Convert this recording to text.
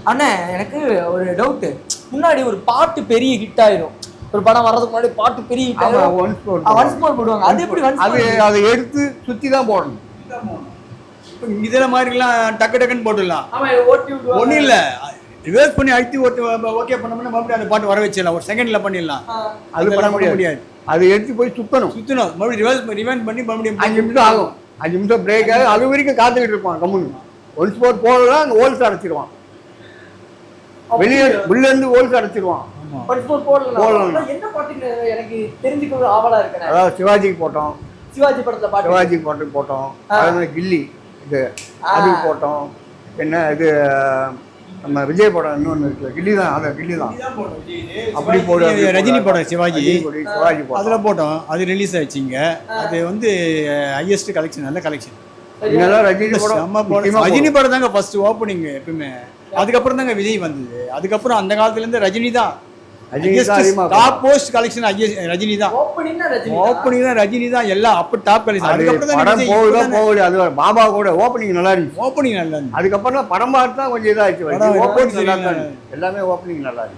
அண்ணா எனக்கு ஒரு டவுட்டு, முன்னாடி ஒரு பாட்டு பெரிய ஹிட் ஆயிரும், ஒரு படம் வர்றதுக்கு முன்னாடி பாட்டு பெரிய ஹிட் ஆயிரும், ஒன்ஸ் மோர் போடுவாங்க. அது எப்படி அதை எடுத்து சுற்றி தான் போடணும். இதில் மாதிரிலாம் டக்கு டக்குன்னு போட்டுடலாம். ஒன்றும் இல்லை, ரிவர்ஸ் பண்ணி அழுத்தி ஓகே பண்ணோம்னா மறுபடியும் அந்த பாட்டு வர வச்சிடலாம், ஒரு செகண்டில் பண்ணிடலாம். அது பண்ண முடியாது. அதை எடுத்து போய் சுற்றணும், மறுபடியும் ரிவைண்ட் பண்ணி மறுபடியும் 5 நிமிஷம் ஆகும். 5 நிமிஷம் பிரேக் ஆகும். அது வரைக்கும் காத்துக்கிட்டு இருப்பான் கம்முன்னு. ஒன்ஸ் மோர் போடலாம், அந்த ஹோல்ஸ் அடைச்சிடுவான். வெளியே உள்ளேருந்து ஹோல்ஸ் அடைச்சிடுவான். போடலாம். என்ன பாட்டுக்கு எனக்கு தெரிஞ்சுக்க ஆவலா இருக்கு. அதாவது சிவாஜிக்கு போட்டோம், சிவாஜி படத்துல பாட்டு, சிவாஜிக்கு பாட்டுக்கு போட்டோம். அது கில்லி இது அதுக்கு போட்டோம். என்ன இது நம்ம விஜய் படம் இன்னொன்று இருக்குல்ல, கில்லி தான். அதை கில்லி தான் அப்படி போடுவோம். ரஜினி படம் சிவாஜி படம் அதில் போட்டோம். அது ரிலீஸ் ஆயிடுச்சிங்க. அது வந்து ஹையஸ்ட் கலெக்ஷன், நல்ல கலெக்ஷன். ரஜினி படம் தாங்க ஃபர்ஸ்ட் ஓப்பனிங் எப்பவுமே. அதுக்கப்புறம் தாங்க விஜய் வந்தது. அதுக்கப்புறம் அந்த காலத்துல இருந்து ரஜினி தான் டாப் போஸ்ட் கலெக்ஷன். ரஜினி தான் ஓப்பனிங் தான், ரஜினி தான் எல்லாம் அப்ப டாப் கலெக்ஷன். அதுக்கப்புறம் போகுது. அது பாபா கூட ஓப்பனிங் நல்லா இருந்துச்சு. ஓப்பனிங் நல்லா இருந்துச்சு. அதுக்கப்புறம் படம் பார்த்து தான் கொஞ்சம் இதாகிடுச்சு. எல்லாமே ஓப்பனிங் நல்லா இருந்துச்சு.